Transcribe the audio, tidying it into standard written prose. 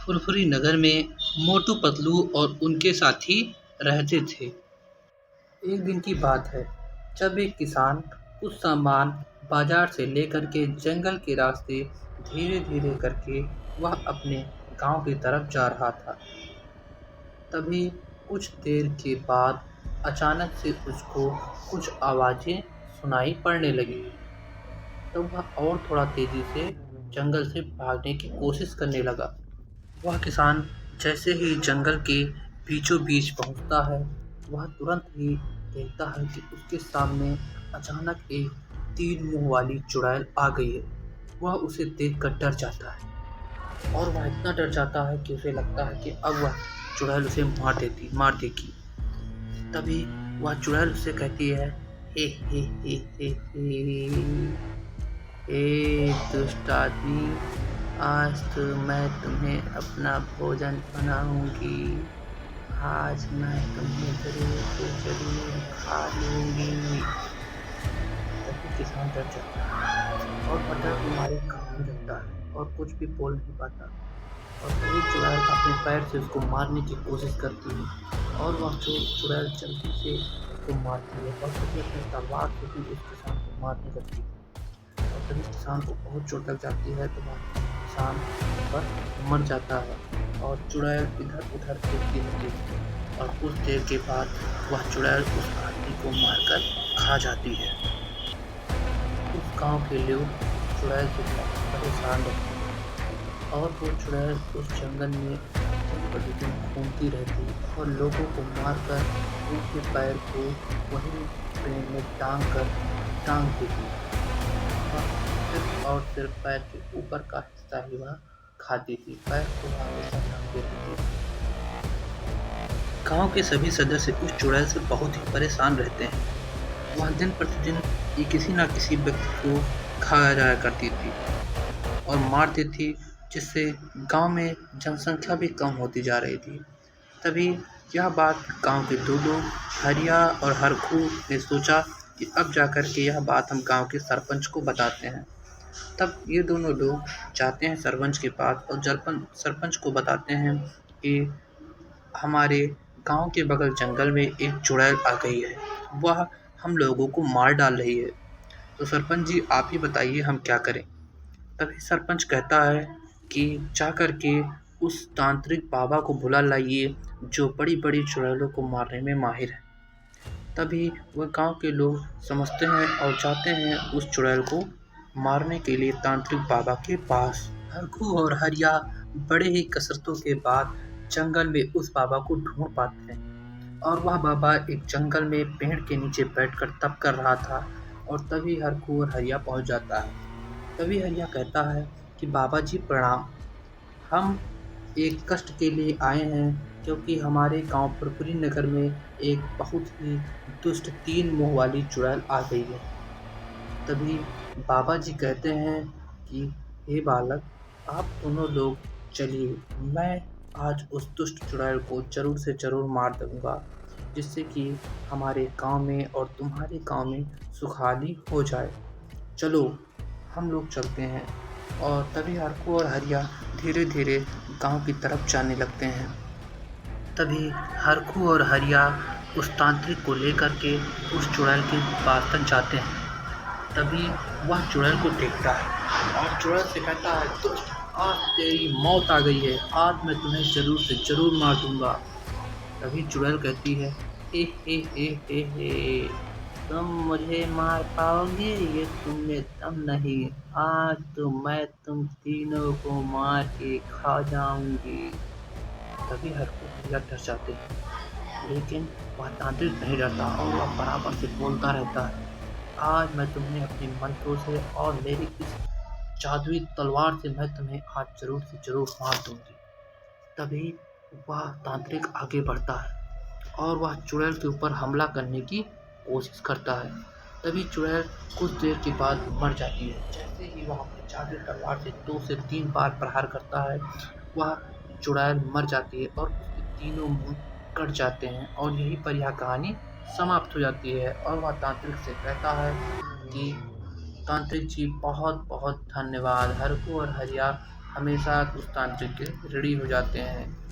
फुरफुरी नगर में मोटू पतलू और उनके साथी रहते थे। एक दिन की बात है, जब एक किसान कुछ सामान बाजार से लेकर के जंगल के रास्ते धीरे धीरे करके वह अपने गांव की तरफ जा रहा था। तभी कुछ देर के बाद अचानक से उसको कुछ आवाजें सुनाई पड़ने लगी। तब वह और थोड़ा तेजी से जंगल से भागने की कोशिश करने लगा। वह किसान जैसे ही जंगल के बीचों बीच पहुंचता है, वह तुरंत ही देखता है कि उसके सामने अचानक एक तीन मुंह वाली चुड़ैल आ गई है। वह उसे देखकर डर जाता है और वह इतना डर जाता है कि उसे लगता है कि अब वह चुड़ैल उसे मार देगी। तभी वह चुड़ैल उससे कहती है, हे ए दुष्ट आदमी, आज तो मैं तुम्हें अपना भोजन बनाऊंगी। आज मैं तुम्हें जरूर से जरूर खा लूंगी। तभी किसान डर जाता है और डर के मारे कांपने लगता है और कुछ भी बोल नहीं पाता। और तभी चुड़ैल अपने पैर से उसको मारने की कोशिश करती है और वह चुड़ैल जल्दी से उसको मारती है और तभी अपनी तलवार से भी उस किसान को मारने लगती है। और तभी किसान को बहुत चोट लग जाती है, तो वह किसान पर मर जाता है और चुड़ैल इधर उधर फिरती रहती है और कुछ देर के बाद वह चुड़ैल उस आदमी को मारकर खा जाती है। उस गांव के लोग चुड़ैल से बहुत परेशान रहते हैं और वो चुड़ैल उस जंगल में दिन प्रतिदिन घूमती रहती और लोगों को मारकर उनके पैर को वहीं पेड़ में टांग देती। वह सिर्फ और सिर्फ पैर के ऊपर का हिस्सा ही वह खाती थी, पैर को वह हमेशा टांगते रहती थी। गांव के सभी सदस्य उस चुड़ैल से बहुत ही परेशान रहते हैं। वह दिन प्रतिदिन ये किसी न किसी व्यक्ति को खा जाया करती थी और मार देती थी, जिससे गांव में जनसंख्या भी कम होती जा रही थी। तभी यह बात गांव के दो लोग, हरिया और हरखू, ने सोचा कि अब जाकर के यह बात हम गांव के सरपंच को बताते हैं। तब ये दोनों लोग जाते हैं सरपंच के पास और सरपंच को बताते हैं कि हमारे गांव के बगल जंगल में एक चुड़ैल आ गई है, वह हम लोगों को मार डाल रही है। तो सरपंच जी, आप ही बताइए हम क्या करें। तभी सरपंच कहता है कि जा कर के उस तांत्रिक बाबा को बुला लाइए जो बड़ी बड़ी चुड़ैलों को मारने में माहिर है। तभी वह गांव के लोग समझते हैं और जाते हैं उस चुड़ैल को मारने के लिए तांत्रिक बाबा के पास। हरखू और हरिया बड़े ही कसरतों के बाद जंगल में उस बाबा को ढूंढ पाते हैं और वह बाबा एक जंगल में पेड़ के नीचे बैठकर तप कर रहा था। और तभी हरखू और हरिया पहुंच जाता है। तभी हरिया कहता है कि बाबा जी प्रणाम, हम एक कष्ट के लिए आए हैं क्योंकि हमारे गांव फुरफुरी नगर में एक बहुत ही दुष्ट तीन मुंह वाली चुड़ैल आ गई है। तभी बाबा जी कहते हैं कि हे बालक, आप दोनों लोग चलिए, मैं आज उस दुष्ट चुड़ैल को जरूर से जरूर मार दूंगा, जिससे कि हमारे गांव में और तुम्हारे गांव में सुखाली हो जाए। चलो, हम लोग चलते हैं। और तभी हरखू और हरिया धीरे धीरे गांव की तरफ जाने लगते हैं। तभी हरखू और हरिया उस तांत्रिक को लेकर के उस चुड़ैल के पास तक जाते हैं। तभी वह चुड़ैल को देखता है और चुड़ैल से कहता है, दुष्ट, आज तेरी मौत आ गई है, आज मैं तुम्हें जरूर से जरूर मार दूंगा। तभी चुड़ैल कहती है, हे, तुम मुझे मार पाओगे, ये तुम में दम नहीं, आज तो मैं तुम तीनों को मार के खा जाऊंगी। तभी हरखू हरिया डर जाते हैं, लेकिन वह तांत्रिक नहीं डरता और वह बराबर से बोलता रहता है, आज मैं तुम्हें अपने मंत्रों से और मेरी इस जादुई तलवार से मैं तुम्हें आज जरूर से जरूर मार दूंगी। तभी वह तांत्रिक आगे बढ़ता है और वह चुड़ैल के ऊपर हमला करने की कोशिश करता है। तभी चुड़ैल कुछ देर के बाद मर जाती है। जैसे ही वह अपनी जादुई तलवार से 2 से 3 बार प्रहार करता है, वह चुड़ैल मर जाती है और उसके तीनों मुंह कट जाते हैं और यहीं पर यह कहानी समाप्त हो जाती है। और वह तांत्रिक से कहता है कि तांत्रिक जी, बहुत बहुत धन्यवाद। हरखू और हरिया हमेशा उस तांत्रिक के ऋणी हो जाते हैं।